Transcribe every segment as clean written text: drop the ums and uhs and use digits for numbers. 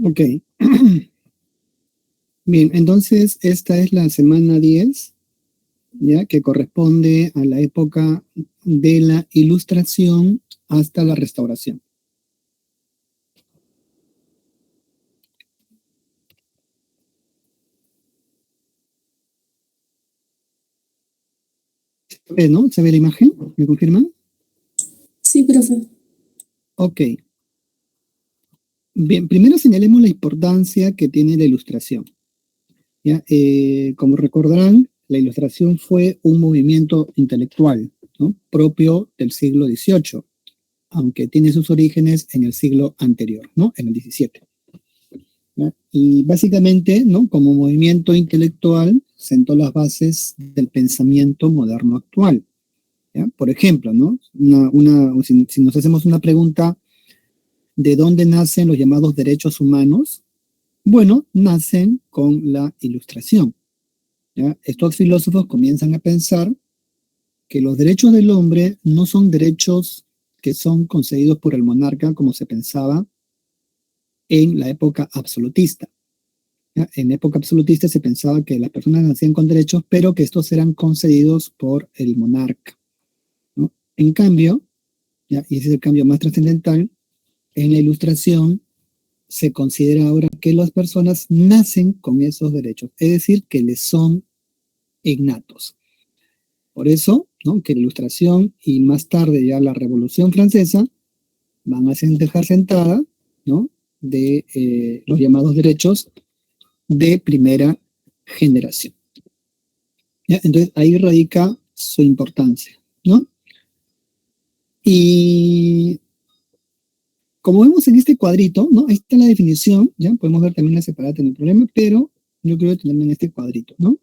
Ok. Bien, entonces esta es la semana 10, ¿ya? Que corresponde a la época de la Ilustración hasta la Restauración. ¿Se ve, no? ¿Se ve la imagen? ¿Me confirman? Sí, profe. Ok. Bien, primero señalemos la importancia que tiene la ilustración. ¿Ya? Como recordarán, la ilustración fue un movimiento intelectual, ¿no? Propio del siglo XVIII, aunque tiene sus orígenes en el siglo anterior, ¿no? En el XVII. ¿Ya? Y básicamente, ¿no? Como movimiento intelectual, sentó las bases del pensamiento moderno actual. ¿Ya? Por ejemplo, ¿no? Si nos hacemos una pregunta, ¿de dónde nacen los llamados derechos humanos? Bueno, nacen con la Ilustración. ¿Ya? Estos filósofos comienzan a pensar que los derechos del hombre no son derechos que son concedidos por el monarca como se pensaba en la época absolutista. ¿Ya? En época absolutista se pensaba que las personas nacían con derechos, pero que estos eran concedidos por el monarca, ¿no? En cambio, ¿ya? Y ese es el cambio más trascendental, en la Ilustración se considera ahora que las personas nacen con esos derechos, es decir, que les son innatos. Por eso, ¿no? Que la Ilustración y más tarde ya la Revolución Francesa van a dejar sentada, ¿no? De los llamados derechos de primera generación. ¿Ya? Entonces ahí radica su importancia, ¿no? Y como vemos en este cuadrito, ¿no? Ahí está la definición, ¿ya? Podemos ver también la separata en el problema, pero yo creo tenerla en este cuadrito, ¿no?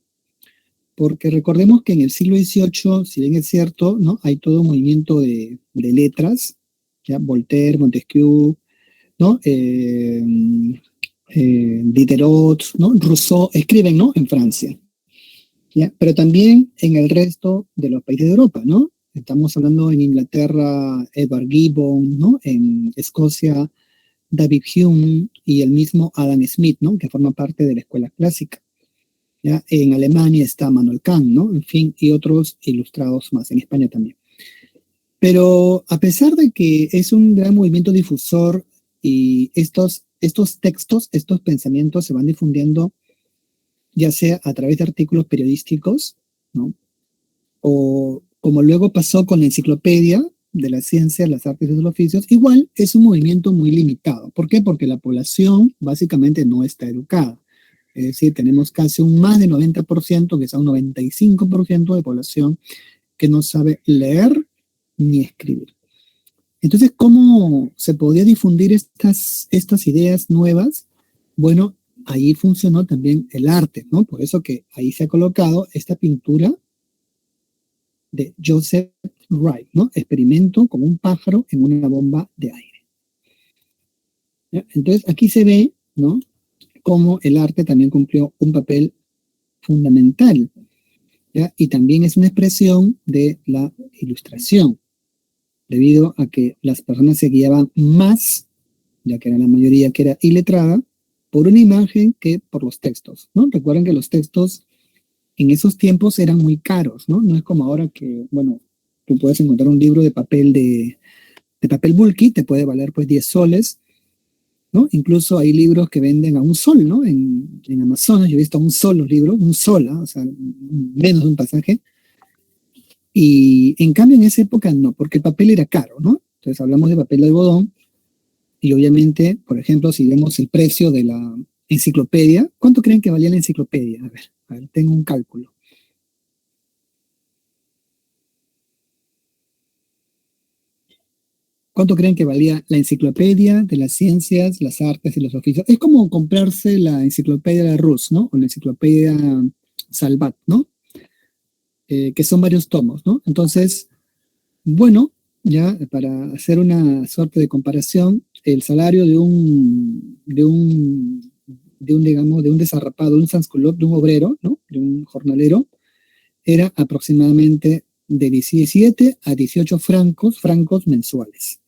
Porque recordemos que en el siglo XVIII, si bien es cierto, ¿no? Hay todo un movimiento de letras, ¿ya? Voltaire, Montesquieu, ¿no? Diderot, ¿no? Rousseau, escriben, ¿no? En Francia, ¿ya? Pero también en el resto de los países de Europa, ¿no? Estamos hablando en Inglaterra, Edward Gibbon, ¿no? En Escocia, David Hume y el mismo Adam Smith, ¿no? Que forma parte de la escuela clásica. ¿Ya? En Alemania está Manuel Kant, ¿no? En fin, y otros ilustrados más, en España también. Pero a pesar de que es un gran movimiento difusor y estos textos, estos pensamientos se van difundiendo ya sea a través de artículos periodísticos, ¿no? O como luego pasó con la enciclopedia de la ciencia, las artes y los oficios, igual es un movimiento muy limitado. ¿Por qué? Porque la población básicamente no está educada. Es decir, tenemos casi un más del 90%, quizá un 95% de población que no sabe leer ni escribir. Entonces, ¿cómo se podía difundir estas ideas nuevas? Bueno, ahí funcionó también el arte, ¿no? Por eso que ahí se ha colocado esta pintura de Joseph Wright, ¿no? Experimento con un pájaro en una bomba de aire. ¿Ya? Entonces, aquí se ve, ¿no? Cómo el arte también cumplió un papel fundamental, ¿ya? Y también es una expresión de la ilustración, debido a que las personas se guiaban más, ya que era la mayoría que era iletrada, por una imagen que por los textos, ¿no? Recuerden que los textos en esos tiempos eran muy caros, ¿no? No es como ahora que, bueno, tú puedes encontrar un libro de papel bulky, te puede valer pues 10 soles, ¿no? Incluso hay libros que venden a un sol, ¿no? En Amazonas yo he visto a un sol los libros, un sol, ¿eh? O sea, menos de un pasaje. Y en cambio en esa época no, porque el papel era caro, ¿no? Entonces hablamos de papel de algodón y obviamente, por ejemplo, si vemos el precio de la enciclopedia, ¿cuánto creen que valía la enciclopedia? A ver, tengo un cálculo. ¿Cuánto creen que valía la enciclopedia de las ciencias, las artes y los oficios? Es como comprarse la enciclopedia de Rus, ¿no? O la enciclopedia Salvat, ¿no? Que son varios tomos, ¿no? Entonces, bueno, ya para hacer una suerte de comparación, el salario digamos, de un desarrapado, de un sansculot, de un obrero, ¿no? De un jornalero, era aproximadamente de 17 a 18 francos mensuales.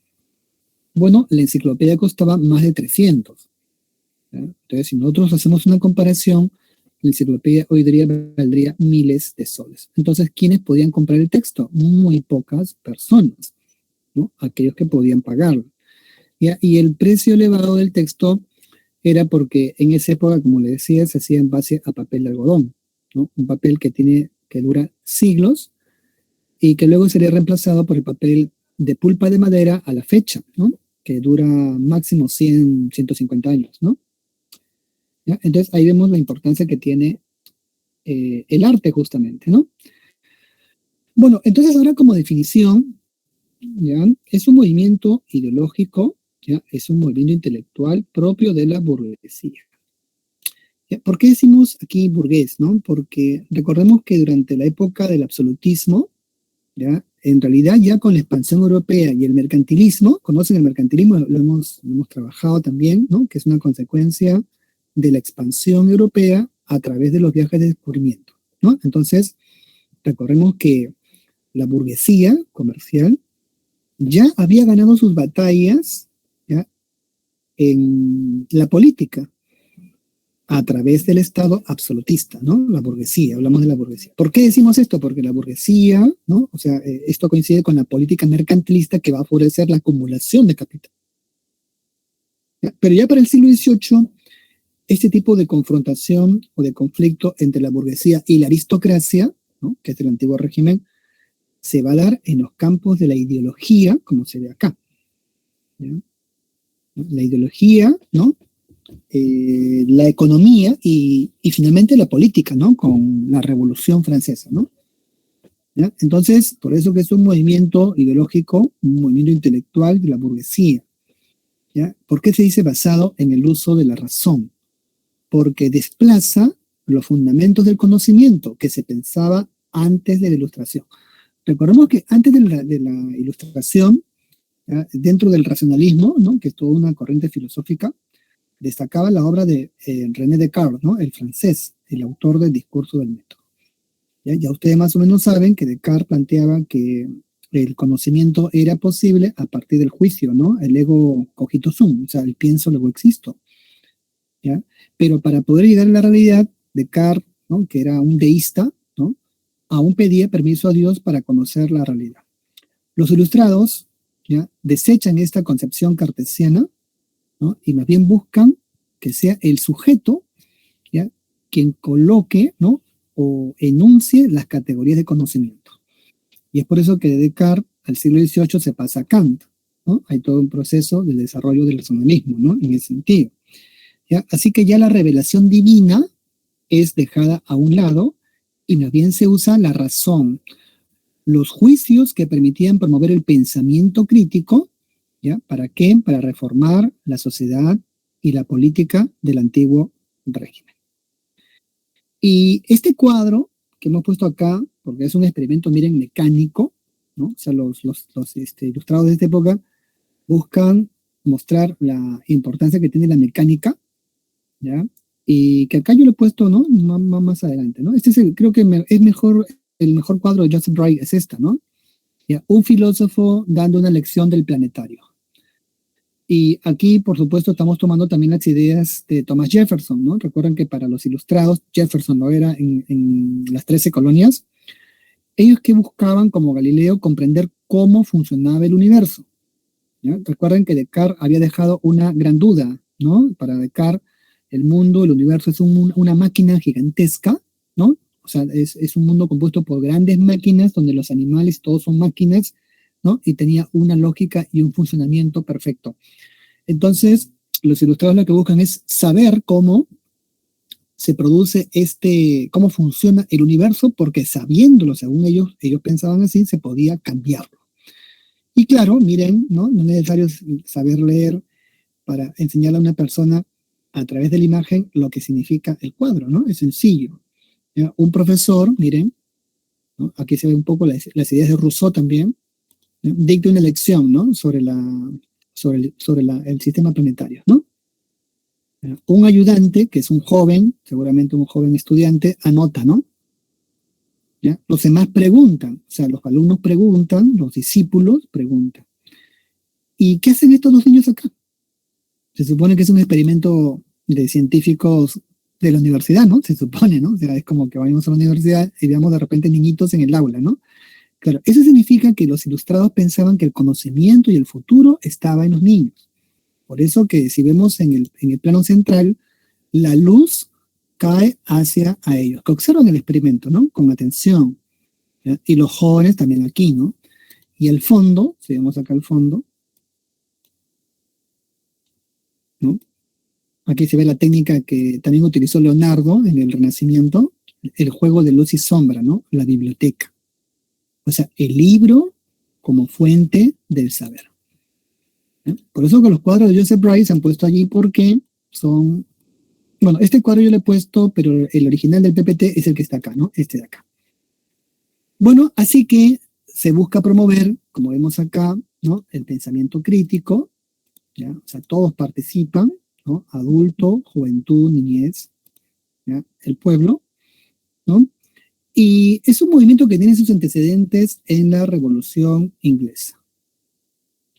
Bueno, la enciclopedia costaba más de 300. ¿Ya? Entonces, si nosotros hacemos una comparación, la enciclopedia hoy día valdría miles de soles. Entonces, ¿quiénes podían comprar el texto? Muy pocas personas, ¿no? Aquellos que podían pagarlo. ¿Ya? Y el precio elevado del texto era porque en esa época, como le decía, se hacía en base a papel de algodón, ¿no? Un papel que dura siglos y que luego sería reemplazado por el papel de pulpa de madera a la fecha, ¿no? Que dura máximo 100, 150 años, ¿no? ¿Ya? Entonces ahí vemos la importancia que tiene el arte justamente, ¿no? Bueno, entonces ahora como definición, ¿ya? Es un movimiento ideológico, ¿ya? Es un movimiento intelectual propio de la burguesía. ¿Ya? ¿Por qué decimos aquí burgués, no? Porque recordemos que durante la época del absolutismo, ¿ya? En realidad ya con la expansión europea y el mercantilismo, conocen el mercantilismo, lo hemos trabajado también, ¿no? Que es una consecuencia de la expansión europea a través de los viajes de descubrimiento, ¿no? Entonces, recordemos que la burguesía comercial ya había ganado sus batallas, ¿ya? En la política a través del Estado absolutista, ¿no? La burguesía, hablamos de la burguesía. ¿Por qué decimos esto? Porque la burguesía, ¿no? O sea, esto coincide con la política mercantilista que va a favorecer la acumulación de capital. ¿Ya? Pero ya para el siglo XVIII, este tipo de confrontación o de conflicto entre la burguesía y la aristocracia, ¿no? Que es el antiguo régimen, se va a dar en los campos de la ideología, como se ve acá. ¿Ya? La ideología, ¿no? La economía y finalmente la política, ¿no? Con la Revolución Francesa, ¿no? ¿Ya? Entonces, por eso que es un movimiento ideológico, un movimiento intelectual de la burguesía. ¿Ya? ¿Por qué se dice basado en el uso de la razón? Porque desplaza los fundamentos del conocimiento que se pensaba antes de la Ilustración. Recordemos que antes de la Ilustración, ¿ya? Dentro del racionalismo, ¿no? Que es toda una corriente filosófica, destacaba la obra de René Descartes, ¿no? El francés, el autor del Discurso del Método. Ya ustedes más o menos saben que Descartes planteaba que el conocimiento era posible a partir del juicio, ¿no? El ego cogito sum, o sea, el pienso, luego existo. ¿Ya? Pero para poder llegar a la realidad, Descartes, ¿no? Que era un deísta, ¿no? Aún pedía permiso a Dios para conocer la realidad. Los ilustrados, ¿ya? Desechan esta concepción cartesiana, ¿no? Y más bien buscan que sea el sujeto, ¿ya? Quien coloque, ¿no? O enuncie las categorías de conocimiento. Y es por eso que de Descartes al siglo XVIII se pasa a Kant, ¿no? Hay todo un proceso de desarrollo del racionalismo, ¿no? En ese sentido. ¿Ya? Así que ya la revelación divina es dejada a un lado y más bien se usa la razón, los juicios que permitían promover el pensamiento crítico, ¿ya? ¿Para qué? Para reformar la sociedad y la política del antiguo régimen. Y este cuadro que hemos puesto acá, porque es un experimento, miren, mecánico, ¿no? O sea, los ilustrados de esta época buscan mostrar la importancia que tiene la mecánica, ¿ya? Y que acá yo lo he puesto, ¿no? Más adelante, ¿no? Este es creo que es mejor, el mejor cuadro de Joseph Bright es esta, ¿no? ¿Ya? Un filósofo dando una lección del planetario. Y aquí, por supuesto, estamos tomando también las ideas de Thomas Jefferson, ¿no? Recuerdan que para los ilustrados, Jefferson lo era en las 13 colonias. Ellos que buscaban, como Galileo, comprender cómo funcionaba el universo. ¿Ya? Recuerden que Descartes había dejado una gran duda, ¿no? Para Descartes, el mundo, el universo es una máquina gigantesca, ¿no? O sea, es un mundo compuesto por grandes máquinas donde los animales todos son máquinas, ¿no? Y tenía una lógica y un funcionamiento perfecto. Entonces, los ilustrados lo que buscan es saber cómo se produce cómo funciona el universo, porque sabiéndolo, según ellos pensaban así, se podía cambiarlo. Y claro, miren, ¿no? No es necesario saber leer para enseñarle a una persona a través de la imagen lo que significa el cuadro, ¿no? Es sencillo. ¿ya? Un profesor, miren, ¿no? Aquí se ve un poco las ideas de Rousseau también, ¿no? Dicta una lección, ¿no? sobre el sistema planetario, ¿no? Un ayudante, que es un joven, seguramente un joven estudiante, anota, ¿no? ¿Ya? Los demás preguntan, o sea, los alumnos preguntan, los discípulos preguntan. ¿Y qué hacen estos dos niños acá? Se supone que es un experimento de científicos de la universidad, ¿no? Se supone, ¿no? O sea, es como que vayamos a la universidad y veamos de repente niñitos en el aula, ¿no? Claro, eso significa que los ilustrados pensaban que el conocimiento y el futuro estaba en los niños. Por eso que si vemos en el plano central, la luz cae hacia a ellos, que observan el experimento, ¿no? Con atención. ¿Ya? Y los jóvenes también aquí, ¿no? Y el fondo, si vemos acá el fondo, ¿no? Aquí se ve la técnica que también utilizó Leonardo en el Renacimiento, el juego de luz y sombra, ¿no? La biblioteca. O sea, el libro como fuente del saber. ¿Ya? Por eso que los cuadros de Joseph Bryce se han puesto allí porque son... Bueno, este cuadro yo lo he puesto, pero el original del PPT es el que está acá, ¿no? Este de acá. Bueno, así que se busca promover, como vemos acá, ¿no? El pensamiento crítico, ¿ya? O sea, todos participan, ¿no? Adulto, juventud, niñez, ¿ya? El pueblo, ¿no? Y es un movimiento que tiene sus antecedentes en la Revolución Inglesa,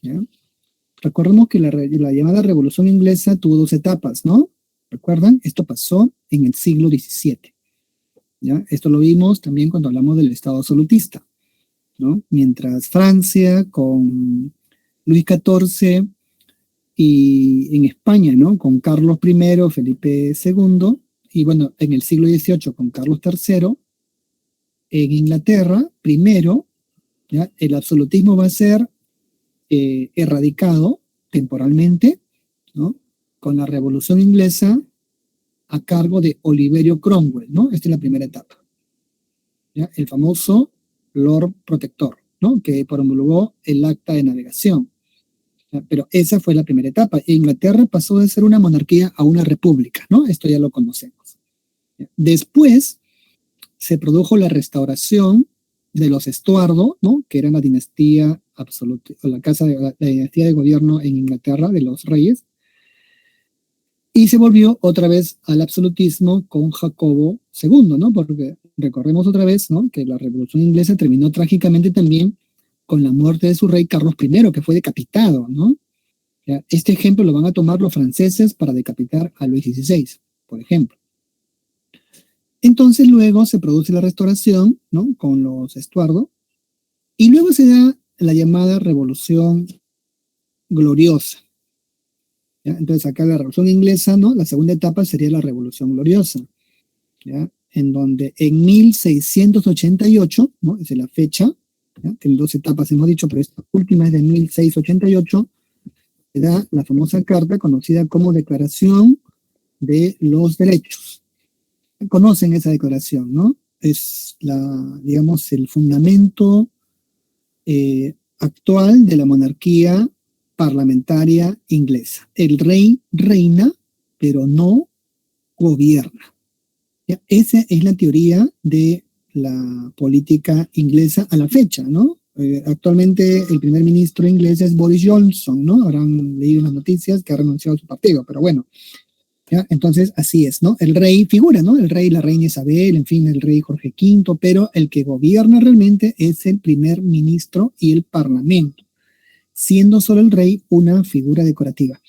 ¿ya? Recordemos que la llamada Revolución Inglesa tuvo dos etapas, ¿no? ¿Recuerdan? Esto pasó en el siglo XVII, ¿ya? Esto lo vimos también cuando hablamos del Estado absolutista, ¿no? Mientras Francia con Luis XIV y en España, ¿no? Con Carlos I, Felipe II, y bueno, en el siglo XVIII con Carlos III, en Inglaterra, primero, ¿ya? El absolutismo va a ser erradicado temporalmente, ¿no? Con la Revolución Inglesa a cargo de Oliverio Cromwell, ¿no? Esta es la primera etapa, ¿ya? El famoso Lord Protector, ¿no? Que promulgó el Acta de Navegación. ¿Ya? Pero esa fue la primera etapa. Inglaterra pasó de ser una monarquía a una república, ¿no? Esto ya lo conocemos. ¿Ya? Después se produjo la restauración de los Estuardo, ¿no? Que era la dinastía absoluta, la dinastía de gobierno en Inglaterra de los reyes, y se volvió otra vez al absolutismo con Jacobo II, ¿no? Porque recordemos otra vez, ¿no? Que la Revolución Inglesa terminó trágicamente también con la muerte de su rey Carlos I, que fue decapitado, ¿no? ¿Ya? Este ejemplo lo van a tomar los franceses para decapitar a Luis XVI, por ejemplo. Entonces luego se produce la restauración, ¿no? Con los Estuardo, y luego se da la llamada Revolución Gloriosa. ¿Ya? Entonces acá la Revolución Inglesa, ¿no? La segunda etapa sería la Revolución Gloriosa, ¿ya? En donde en 1688, ¿no? Esa es la fecha, ¿ya? Tiene dos etapas, hemos dicho, pero esta última es de 1688, se da la famosa carta conocida como Declaración de los Derechos. Conocen esa declaración, ¿no? Es digamos, el fundamento actual de la monarquía parlamentaria inglesa. El rey reina, pero no gobierna. ¿Ya? Esa es la teoría de la política inglesa a la fecha, ¿no? Actualmente el primer ministro inglés es Boris Johnson, ¿no? Habrán leído las noticias que ha renunciado a su partido, pero bueno. ¿Ya? Entonces, así es, ¿no? El rey figura, ¿no? El rey, la reina Isabel, en fin, el rey Jorge V, pero el que gobierna realmente es el primer ministro y el parlamento, siendo solo el rey una figura decorativa.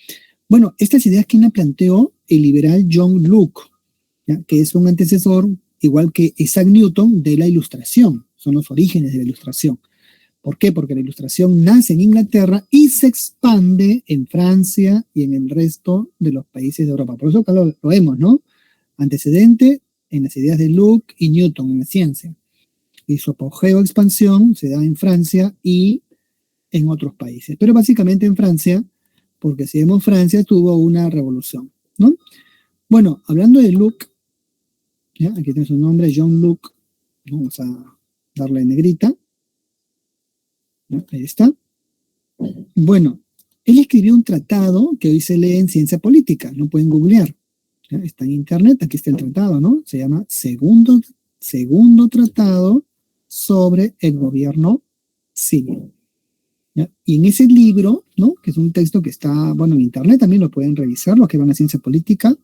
Bueno, estas ideas quien la planteó el liberal John Locke, ¿ya? Que es un antecesor, igual que Isaac Newton, de la Ilustración. Son los orígenes de la Ilustración. ¿Por qué? Porque la Ilustración nace en Inglaterra y se expande en Francia y en el resto de los países de Europa. Por eso acá lo vemos, ¿no? Antecedente en las ideas de Locke y Newton en la ciencia. Y su apogeo expansión se da en Francia y en otros países. Pero básicamente en Francia, porque si vemos Francia tuvo una revolución, ¿no? Bueno, hablando de Locke, ¿ya? Aquí tiene su nombre, John Locke. Vamos a darle negrita. ¿Ya? Ahí está. Bueno, él escribió un tratado que hoy se lee en ciencia política, no pueden googlear. ¿Ya? Está en internet, aquí está el tratado, ¿no? Se llama segundo tratado sobre el gobierno civil. ¿Ya? Y en ese libro, ¿no? Que es un texto que está, bueno, en internet también lo pueden revisar, los que van a ciencia política,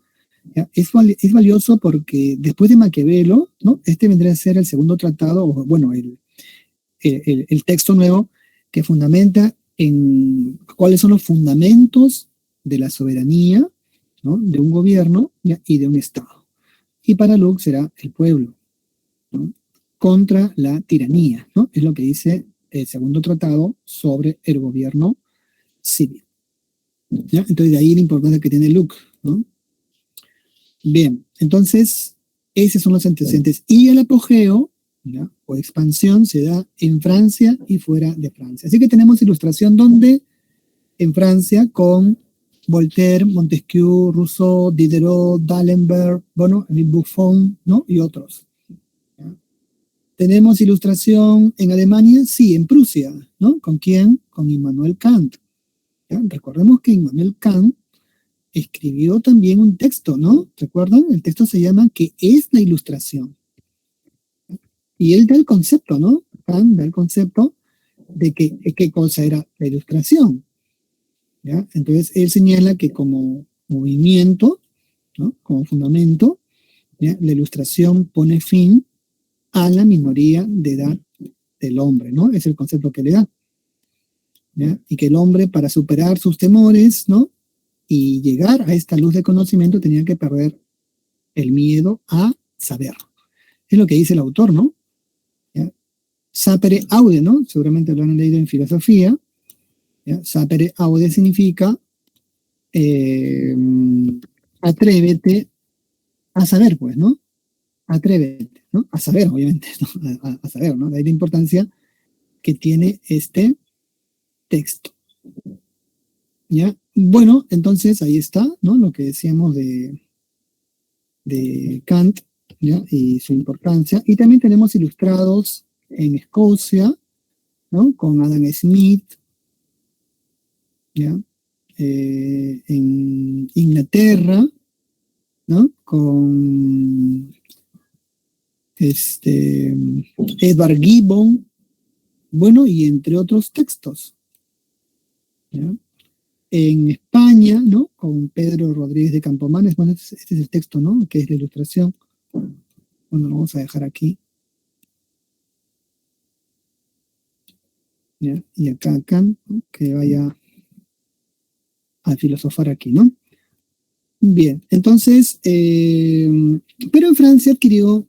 ¿ya? Es valioso porque después de Maquiavelo, ¿no? Este vendría a ser el segundo tratado, o bueno, el texto nuevo que fundamenta en cuáles son los fundamentos de la soberanía, ¿no? De un gobierno, ¿ya? Y de un Estado. Y para Locke será el pueblo, ¿no? Contra la tiranía, ¿no? Es lo que dice el segundo tratado sobre el gobierno civil, ¿ya? Entonces de ahí la importancia que tiene Locke, ¿no? Bien, entonces esos son los antecedentes. Y el apogeo, ¿ya? O expansión se da en Francia y fuera de Francia. Así que tenemos ilustración donde en Francia con Voltaire, Montesquieu, Rousseau, Diderot, D'Alembert, bueno, Buffon, ¿no? Y otros. ¿Ya? Tenemos ilustración en Alemania, sí, en Prusia, ¿no? ¿Con quién? Con Immanuel Kant. ¿Ya? Recordemos que Immanuel Kant escribió también un texto, ¿no? ¿Recuerdan? El texto se llama ¿Qué es la ilustración? Y él da el concepto, ¿no? Kant da el concepto de qué cosa era la ilustración. ¿Ya? Entonces él señala que como movimiento, ¿no? Como fundamento, ¿ya? La ilustración pone fin a la minoría de edad del hombre, ¿no? Es el concepto que le da. ¿Ya? Y que el hombre, para superar sus temores, ¿no? Y llegar a esta luz de conocimiento, tenía que perder el miedo a saber. Es lo que dice el autor, ¿no? ¿Ya? Sapere aude, ¿no? Seguramente lo han leído en filosofía. ¿Ya? Sapere aude significa atrévete a saber, pues, ¿no? Atrévete, ¿no? A saber, obviamente, ¿no? A saber, ¿no? De ahí la importancia que tiene este texto. ¿Ya? Bueno, entonces ahí está, ¿no? Lo que decíamos de Kant, ¿ya? Y su importancia. Y también tenemos ilustrados en Escocia, ¿no? Con Adam Smith, ¿ya? En Inglaterra, ¿no? Con Edward Gibbon, bueno, y entre otros textos, ¿ya? En España, ¿no? Con Pedro Rodríguez de Campomanes, bueno, este es el texto, ¿no? Que es la ilustración. Bueno, lo vamos a dejar aquí. ¿Ya? Y acá, ¿no? Que vaya a filosofar aquí, ¿no? Bien, entonces, pero en Francia adquirió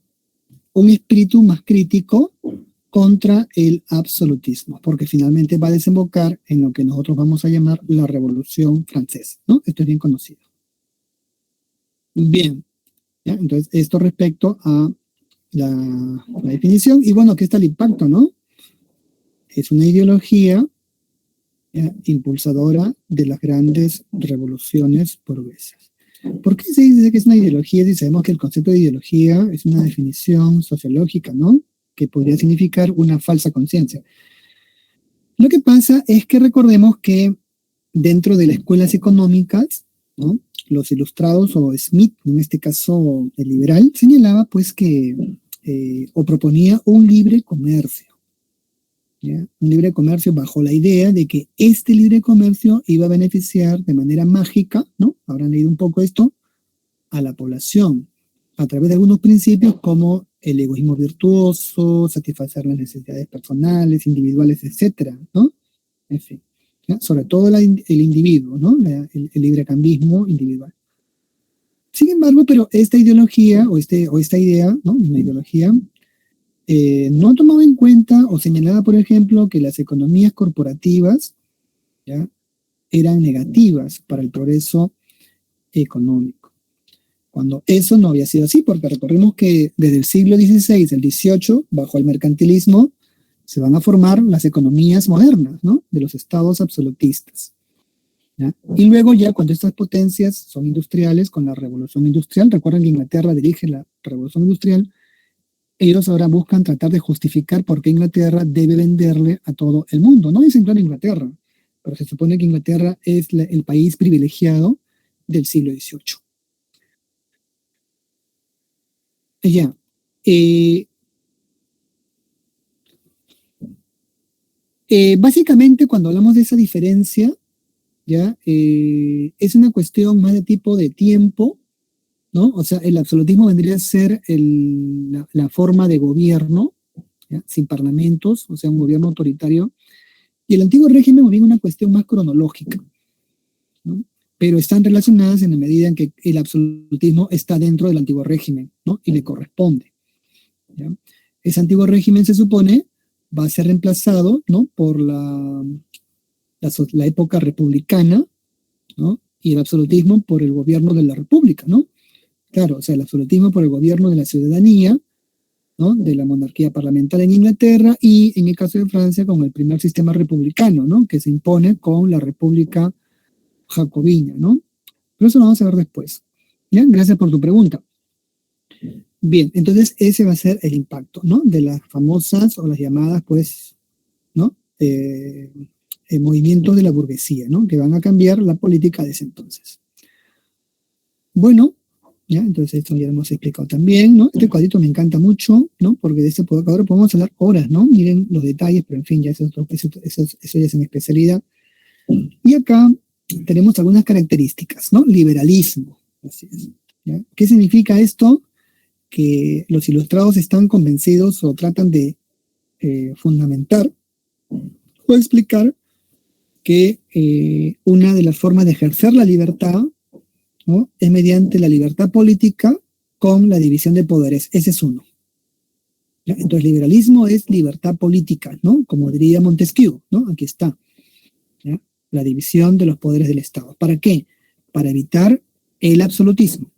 un espíritu más crítico contra el absolutismo, porque finalmente va a desembocar en lo que nosotros vamos a llamar la Revolución Francesa, ¿no? Esto es bien conocido. Bien, ¿ya? Entonces esto respecto a la definición, y bueno, aquí está el impacto, ¿no? Es una ideología, ¿ya? Impulsadora de las grandes revoluciones burguesas. ¿Por qué se dice que es una ideología si sabemos que el concepto de ideología es una definición sociológica, ¿no? Que podría significar una falsa conciencia? Lo que pasa es que recordemos que dentro de las escuelas económicas, ¿no? Los ilustrados o Smith, en este caso el liberal, señalaba pues que o proponía un libre comercio, ¿ya? Un libre comercio bajo la idea de que este libre comercio iba a beneficiar de manera mágica, ¿no? Habrán leído un poco esto, a la población, a través de algunos principios como el egoísmo virtuoso, satisfacer las necesidades personales, individuales, etcétera, ¿no? En fin, ¿ya? Sobre todo el individuo, ¿no? El librecambismo individual. Sin embargo, pero esta ideología o esta idea, ¿no? Una ideología, no tomaba en cuenta o señalaba, por ejemplo, que las economías corporativas, ¿ya? Eran negativas para el progreso económico. Cuando eso no había sido así, porque recordemos que desde el siglo XVI, el XVIII, bajo el mercantilismo, se van a formar las economías modernas, ¿no? De los estados absolutistas, ¿ya? Y luego ya cuando estas potencias son industriales, con la revolución industrial, recuerden que Inglaterra dirige la revolución industrial, ellos ahora buscan tratar de justificar por qué Inglaterra debe venderle a todo el mundo. No dicen claro Inglaterra, pero se supone que Inglaterra es el país privilegiado del siglo XVIII. Ya, Eh, Básicamente, cuando hablamos de esa diferencia, ¿ya? Es una cuestión más de tipo de tiempo, ¿no? O sea, el absolutismo vendría a ser la forma de gobierno, ¿ya? Sin parlamentos, o sea, un gobierno autoritario. Y el antiguo régimen viene una cuestión más cronológica, ¿no? Pero están relacionadas en la medida en que el absolutismo está dentro del antiguo régimen, ¿no? Y le corresponde, ¿ya? Ese antiguo régimen se supone va a ser reemplazado, ¿no? Por la época republicana, ¿no? Y el absolutismo por el gobierno de la república, ¿no? Claro, o sea, el absolutismo por el gobierno de la ciudadanía, ¿no? De la monarquía parlamentaria en Inglaterra y en el caso de Francia con el primer sistema republicano, ¿no? Que se impone con la República Jacobina, ¿no? Pero eso lo vamos a ver después. ¿Bien? Gracias por tu pregunta. Bien, entonces ese va a ser el impacto, ¿no? De las famosas o las llamadas, pues, ¿no? Movimientos de la burguesía, ¿no? Que van a cambiar la política de ese entonces. Bueno, ¿ya? Entonces esto ya lo hemos explicado también, ¿no? Este cuadrito me encanta mucho, ¿no? Porque de este cuadro podemos hablar horas, ¿no? Miren los detalles, pero en fin, ya eso ya es mi especialidad. Y acá tenemos algunas características, ¿no? Liberalismo, así es, ¿ya? ¿Qué significa esto? Que los ilustrados están convencidos o tratan de fundamentar o explicar que una de las formas de ejercer la libertad, ¿no? Es mediante la libertad política con la división de poderes. Ese es uno, ¿ya? Entonces, liberalismo es libertad política, ¿no? Como diría Montesquieu, ¿no? Aquí está, ¿ya? La división de los poderes del Estado. ¿Para qué? Para evitar el absolutismo,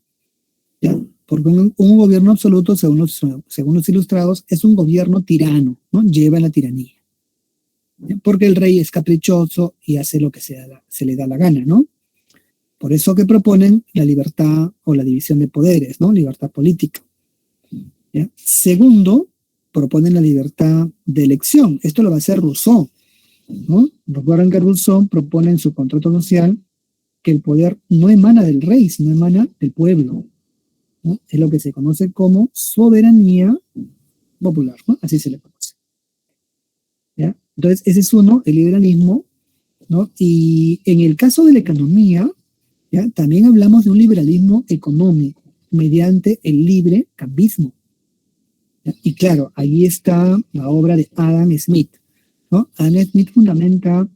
¿ya? Porque un gobierno absoluto, según los ilustrados, es un gobierno tirano, ¿no? Lleva a la tiranía, ¿ya? Porque el rey es caprichoso y hace lo que se le da la gana, ¿no? Por eso que proponen la libertad o la división de poderes, ¿no? Libertad política, ¿ya? Segundo, proponen la libertad de elección. Esto lo va a hacer Rousseau, ¿no? Recuerden que Rousseau propone en su contrato social que el poder no emana del rey, sino emana del pueblo, ¿no? Es lo que se conoce como soberanía popular, ¿no? Así se le conoce, ¿ya? Entonces, ese es uno, el liberalismo, ¿no? Y en el caso de la economía, ¿ya? También hablamos de un liberalismo económico mediante el libre cambismo, ¿ya? Y claro, ahí está la obra de Adam Smith, ¿no? Adam Smith fundamenta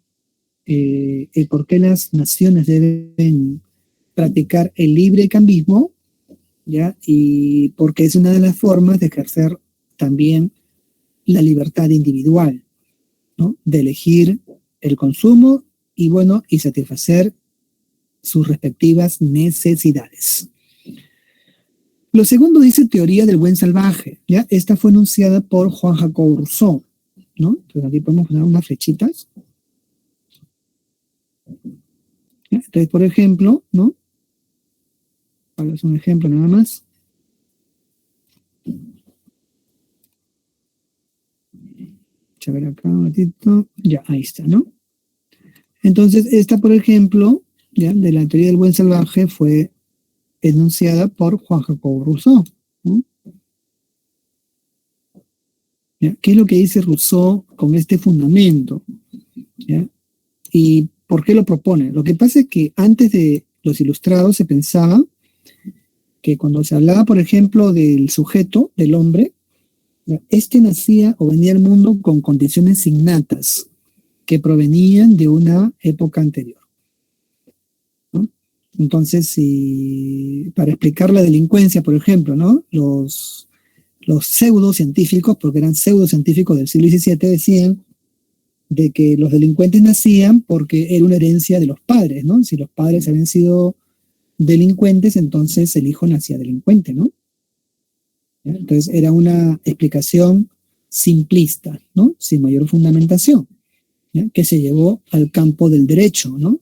el por qué las naciones deben practicar el libre cambismo, ¿ya? Y porque es una de las formas de ejercer también la libertad individual, ¿no? De elegir el consumo y, bueno, y satisfacer sus respectivas necesidades. Lo segundo dice teoría del buen salvaje, ¿ya? Esta fue enunciada por Juan Jacobo Rousseau, ¿no? Entonces aquí podemos poner unas flechitas, ¿ya? Entonces, por ejemplo, ¿no? Para hacer un ejemplo nada más. A ver acá un ratito. Ya, ahí está, ¿no? Entonces, esta, por ejemplo, ¿ya? De la teoría del buen salvaje fue enunciada por Juan Jacobo Rousseau, ¿no? ¿Ya? ¿Qué es lo que dice Rousseau con este fundamento? ¿Ya? ¿Y por qué lo propone? Lo que pasa es que antes de los ilustrados se pensaba que cuando se hablaba, por ejemplo, del sujeto, del hombre, este nacía o venía al mundo con condiciones innatas que provenían de una época anterior, ¿no? Entonces, para explicar la delincuencia, por ejemplo, ¿no? Los pseudocientíficos, porque eran pseudocientíficos del siglo XVII, decían de que los delincuentes nacían porque era una herencia de los padres, ¿no? Si los padres habían sido delincuentes, entonces el hijo nacía delincuente, ¿no? ¿Ya? Entonces era una explicación simplista, ¿no? Sin mayor fundamentación, ¿ya? Que se llevó al campo del derecho, ¿no?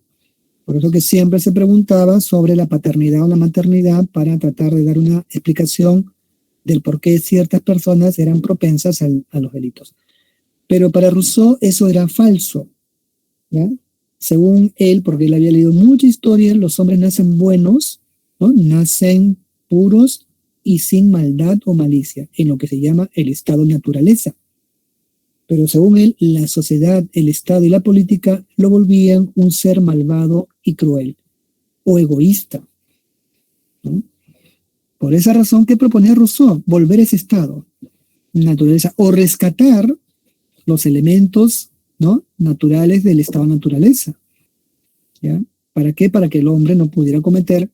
Por eso que siempre se preguntaba sobre la paternidad o la maternidad para tratar de dar una explicación del por qué ciertas personas eran propensas a los delitos. Pero para Rousseau eso era falso, ¿ya? Según él, porque él había leído mucha historia, los hombres nacen buenos, ¿no? Nacen puros y sin maldad o malicia, en lo que se llama el estado naturaleza. Pero según él, la sociedad, el Estado y la política lo volvían un ser malvado y cruel, o egoísta, ¿no? Por esa razón que proponía Rousseau, volver a ese estado, naturaleza, o rescatar los elementos, ¿no?, naturales del estado naturaleza. ¿Ya? ¿Para qué? Para que el hombre no pudiera cometer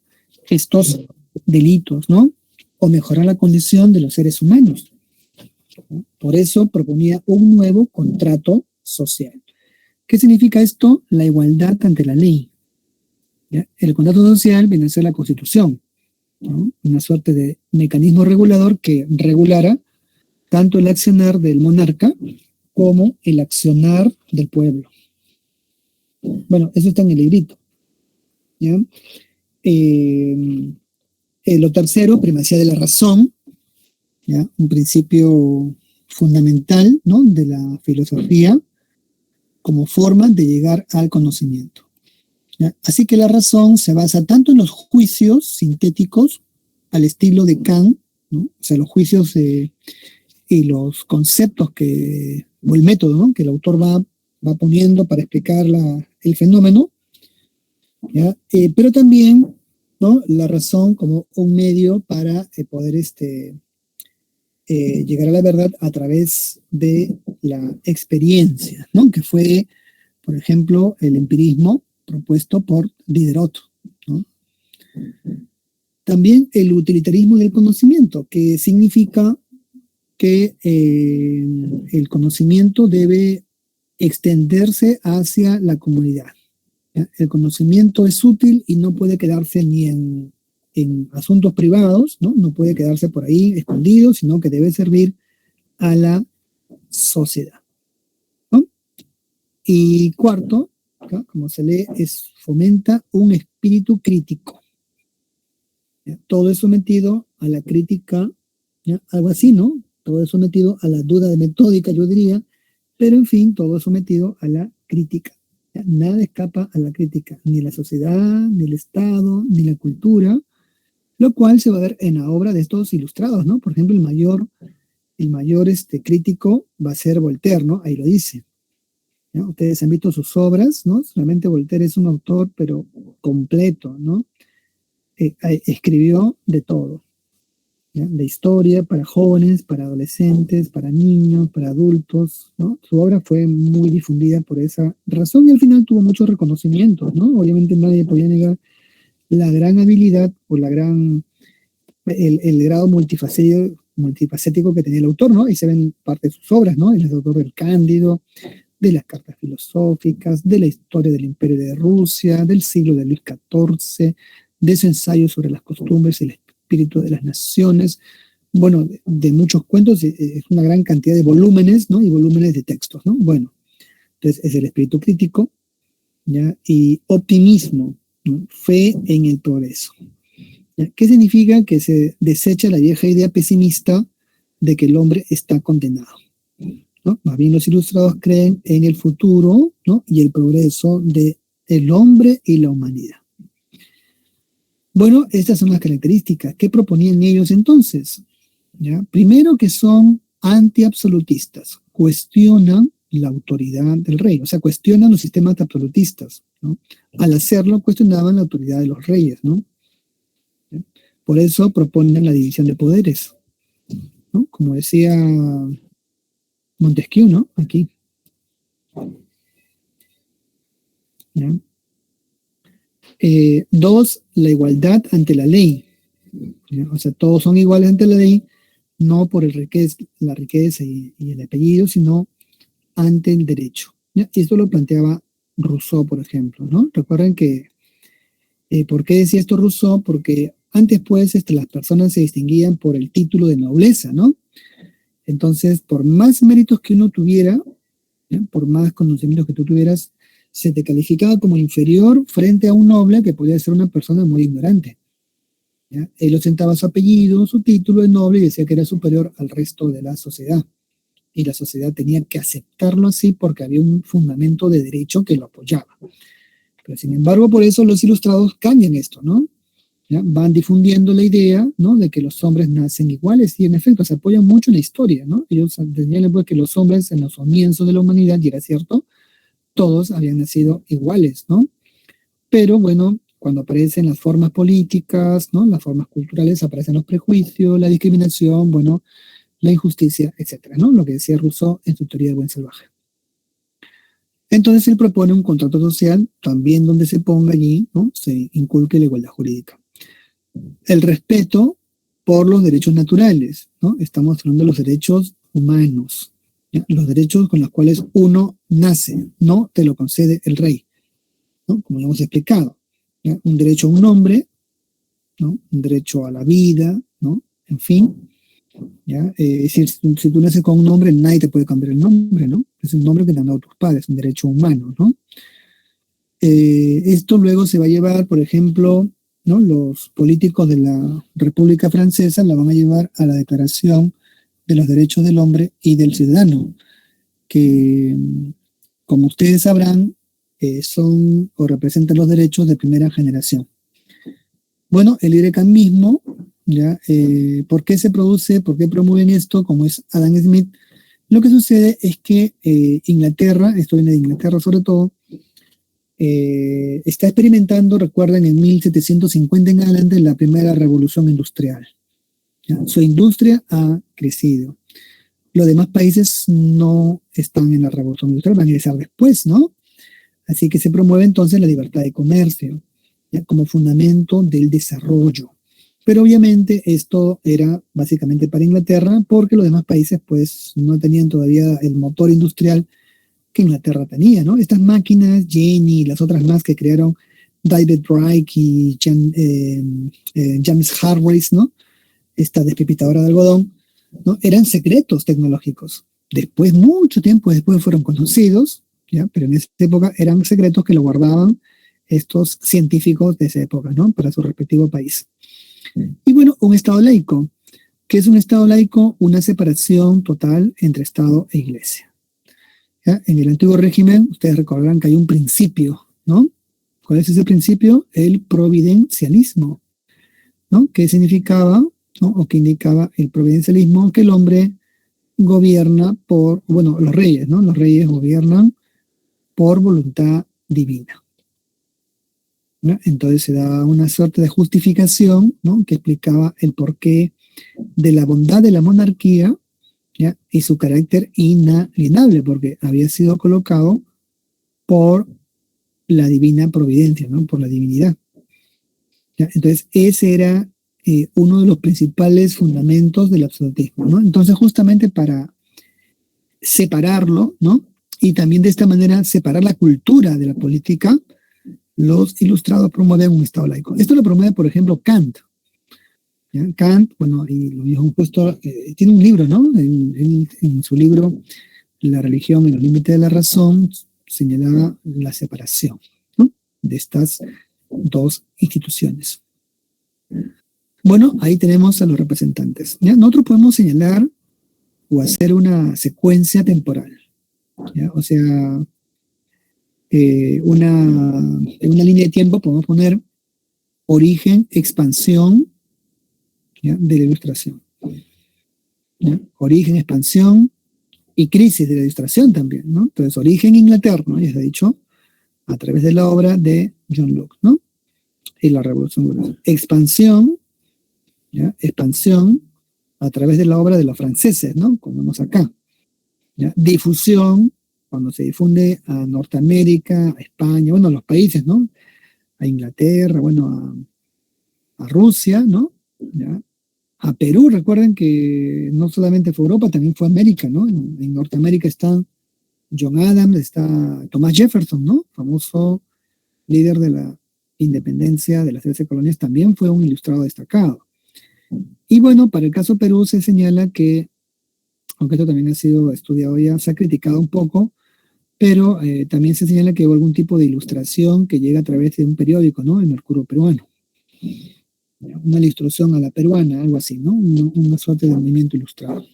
estos delitos, ¿no? O mejorar la condición de los seres humanos. Por eso proponía un nuevo contrato social. ¿Qué significa esto? La igualdad ante la ley. ¿Ya? El contrato social viene a ser la Constitución, ¿no? Una suerte de mecanismo regulador que regulara tanto el accionar del monarca como el accionar del pueblo. Bueno, eso está en el librito. ¿Ya? Lo tercero, primacía de la razón, ¿ya? Un principio fundamental, ¿no?, de la filosofía como forma de llegar al conocimiento. ¿Ya? Así que la razón se basa tanto en los juicios sintéticos al estilo de Kant, ¿no? O sea, los juicios y los conceptos o el método, ¿no?, que el autor va poniendo para explicar el fenómeno, ¿ya? Pero también, ¿no?, la razón como un medio para poder llegar a la verdad a través de la experiencia, ¿no?, que fue, por ejemplo, el empirismo propuesto por Diderot, ¿no? También el utilitarismo del conocimiento, que significa que el conocimiento debe extenderse hacia la comunidad. ¿Ya? El conocimiento es útil y no puede quedarse ni en asuntos privados, ¿no? No puede quedarse por ahí escondido, sino que debe servir a la sociedad, ¿no? Y cuarto, ¿no?, como se lee, fomenta un espíritu crítico. ¿Ya? Todo es sometido a la crítica, ¿ya?, algo así, ¿no? Todo es sometido a la duda de metódica, yo diría, pero en fin, todo es sometido a la crítica. ¿Ya? Nada escapa a la crítica, ni la sociedad, ni el Estado, ni la cultura, lo cual se va a ver en la obra de estos ilustrados, ¿no? Por ejemplo, el mayor crítico va a ser Voltaire, ¿no? Ahí lo dice. ¿Ya? Ustedes han visto sus obras, ¿no? Solamente Voltaire es un autor, pero completo, ¿no? Escribió de todo, ¿ya? De historia para jóvenes, para adolescentes, para niños, para adultos, ¿no? Su obra fue muy difundida por esa razón y al final tuvo muchos reconocimientos, ¿no? Obviamente nadie podía negar la gran habilidad o el grado multifacético que tenía el autor, ¿no? Y se ven parte de sus obras, ¿no? Él es autor del Cándido, de las cartas filosóficas, de la historia del Imperio de Rusia, del siglo de Luis XIV, de su ensayo sobre las costumbres y el espíritu de las naciones, bueno, de muchos cuentos, es una gran cantidad de volúmenes, ¿no? Y volúmenes de textos, ¿no? Bueno, entonces es el espíritu crítico, ¿ya? Y optimismo, ¿no? Fe en el progreso. ¿Ya? ¿Qué significa? Que se desecha la vieja idea pesimista de que el hombre está condenado, ¿no? Más bien los ilustrados creen en el futuro, ¿no?, y el progreso del hombre y la humanidad. Bueno, estas son las características. ¿Qué proponían ellos entonces? ¿Ya? Primero, que son antiabsolutistas, cuestionan la autoridad del rey, o sea, cuestionan los sistemas absolutistas, ¿no? Al hacerlo, cuestionaban la autoridad de los reyes, ¿no? ¿Ya? Por eso proponen la división de poderes, ¿no? Como decía Montesquieu, ¿no? Aquí. ¿Ya? Dos, la igualdad ante la ley. ¿Ya? O sea, todos son iguales ante la ley, no por la riqueza y el apellido, sino ante el derecho. ¿Ya? Y esto lo planteaba Rousseau, por ejemplo, ¿no? Recuerden que, ¿por qué decía esto Rousseau? Porque antes, pues, las personas se distinguían por el título de nobleza, ¿no? Entonces, por más méritos que uno tuviera, ¿ya?, por más conocimientos que tú tuvieras, se te calificaba como inferior frente a un noble que podía ser una persona muy ignorante. ¿Ya? Él ostentaba su apellido, su título de noble y decía que era superior al resto de la sociedad. Y la sociedad tenía que aceptarlo así porque había un fundamento de derecho que lo apoyaba. Pero sin embargo, por eso los ilustrados cambian esto, ¿no? ¿ya? Van difundiendo la idea, ¿no? De que los hombres nacen iguales y en efecto se apoyan mucho en la historia, ¿no? Ellos señalan pues, que los hombres en los comienzos de la humanidad, y era cierto, todos habían nacido iguales, ¿no? Pero bueno, cuando aparecen las formas políticas, ¿no? Las formas culturales, aparecen los prejuicios, la discriminación, bueno, la injusticia, etcétera, ¿no? Lo que decía Rousseau en su teoría del buen salvaje. Entonces él propone un contrato social también donde se ponga allí, ¿no? Se inculque la igualdad jurídica. El respeto por los derechos naturales, ¿no? Estamos hablando de los derechos humanos, ¿ya? Los derechos con los cuales uno nace, no te lo concede el rey, ¿no? Como lo hemos explicado, ¿ya? Un derecho a un nombre, ¿no? Un derecho a la vida, ¿no? En fin, ¿ya? Es decir, si tú naces con un nombre, nadie te puede cambiar el nombre, ¿no? Es un nombre que te han dado tus padres, un derecho humano, ¿no? Esto luego se va a llevar, por ejemplo, ¿no? Los políticos de la República Francesa la van a llevar a la Declaración de los Derechos del Hombre y del Ciudadano, que, como ustedes sabrán, son o representan los derechos de primera generación. Bueno, el librecambismo, ¿ya? ¿Por qué se produce? ¿Por qué promueven esto? Como es Adam Smith, lo que sucede es que Inglaterra, esto viene de Inglaterra sobre todo, está experimentando, recuerden, en 1750 en adelante, la primera revolución industrial. ¿Ya? Su industria ha crecido. Los demás países no están en la revolución industrial, van a ingresar después, ¿no? Así que se promueve entonces la libertad de comercio, ¿ya? Como fundamento del desarrollo. Pero obviamente esto era básicamente para Inglaterra porque los demás países pues no tenían todavía el motor industrial que Inglaterra tenía, ¿no? Estas máquinas, Jenny y las otras más que crearon David Wright y James Hargreaves, ¿no? Esta despepitadora de algodón, ¿no? Eran secretos tecnológicos. Después, mucho tiempo después fueron conocidos, ¿ya? Pero en esa época eran secretos que lo guardaban estos científicos de esa época, ¿no? Para su respectivo país. Y bueno, un Estado laico. ¿Qué es un Estado laico? Una separación total entre Estado e Iglesia. ¿Ya? En el antiguo régimen, ustedes recordarán que hay un principio, ¿no? ¿Cuál es ese principio? El providencialismo, ¿no? ¿Qué significaba, ¿no? O qué indicaba el providencialismo? Que el hombre gobierna bueno, los reyes, ¿no? Los reyes gobiernan por voluntad divina, ¿no? Entonces se da una suerte de justificación, ¿no? Que explicaba el porqué de la bondad de la monarquía, ¿ya? Y su carácter inalienable, porque había sido colocado por la divina providencia, ¿no? Por la divinidad, ¿ya? Entonces, ese era uno de los principales fundamentos del absolutismo, ¿no? Entonces, justamente para separarlo, ¿no? Y también de esta manera separar la cultura de la política, los ilustrados promueven un Estado laico. Esto lo promueve, por ejemplo, Kant. ¿Ya? Kant, bueno, y lo mismo puesto, tiene un libro, ¿no? En su libro, La religión y los límites de la razón, señalaba la separación, ¿no? De estas dos instituciones. Bueno, ahí tenemos a los representantes. ¿Ya? Nosotros podemos señalar o hacer una secuencia temporal, ¿ya? O sea, en una línea de tiempo podemos poner origen, expansión, ¿ya? De la ilustración, ¿ya? Origen, expansión y crisis de la ilustración también, ¿no? Entonces, origen Inglaterra, ¿no? Ya se ha dicho, a través de la obra de John Locke, ¿no? Y la Revolución Francesa. Expansión, ¿ya? Expansión a través de la obra de los franceses, ¿no? Como vemos acá, ¿ya? Difusión, cuando se difunde a Norteamérica, a España, bueno, a los países, ¿no? A Inglaterra, bueno, a Rusia, ¿no? ¿Ya? A Perú, recuerden que no solamente fue Europa, también fue América, ¿no? En Norteamérica están John Adams, está Thomas Jefferson, ¿no? Famoso líder de la independencia de las 13 colonias, también fue un ilustrado destacado. Y bueno, para el caso Perú se señala que, aunque esto también ha sido estudiado ya, se ha criticado un poco, pero también se señala que hubo algún tipo de ilustración que llega a través de un periódico, ¿no? El Mercurio Peruano. Una ilustración a la peruana, algo así, ¿no? Una suerte de movimiento ilustrado.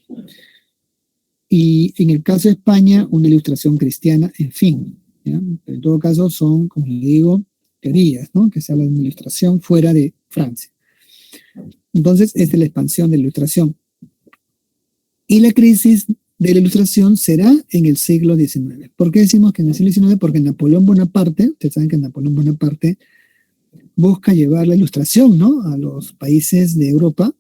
Y en el caso de España, una ilustración cristiana, en fin, ¿ya? Pero en todo caso son, como le digo, teorías, ¿no? Que se habla de una ilustración fuera de Francia. Entonces, esta es la expansión de la Ilustración. Y la crisis de la Ilustración será en el siglo XIX. ¿Por qué decimos que en el siglo XIX? Porque Napoleón Bonaparte, ustedes saben que Napoleón Bonaparte busca llevar la Ilustración, ¿no?, a los países de Europa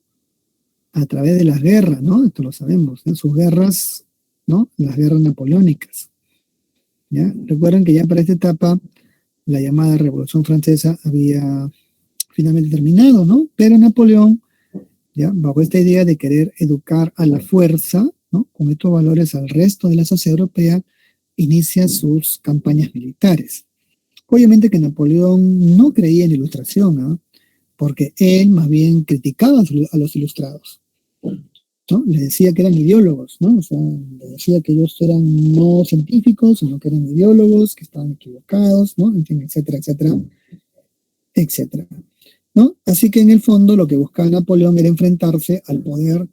a través de las guerras, ¿no? Esto lo sabemos, ¿no? Sus guerras, ¿no? Las guerras napoleónicas, ¿ya? Recuerden que ya para esta etapa la llamada Revolución Francesa había finalmente terminado, ¿no? Pero Napoleón, ¿ya?, bajo esta idea de querer educar a la fuerza, ¿no?, con estos valores al resto de la sociedad europea, inicia sus campañas militares. Obviamente que Napoleón no creía en la Ilustración, ¿no?, porque él más bien criticaba a los ilustrados, ¿no? Le decía que eran ideólogos, ¿no? O sea, le decía que ellos eran no científicos, sino que eran ideólogos, que estaban equivocados, ¿no? En fin, etcétera, etcétera, etcétera, ¿no? Así que en el fondo lo que buscaba Napoleón era enfrentarse al poder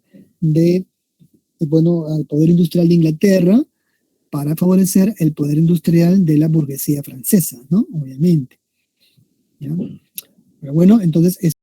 al poder industrial de Inglaterra para favorecer el poder industrial de la burguesía francesa, ¿no? Obviamente, ¿ya? Pero bueno, entonces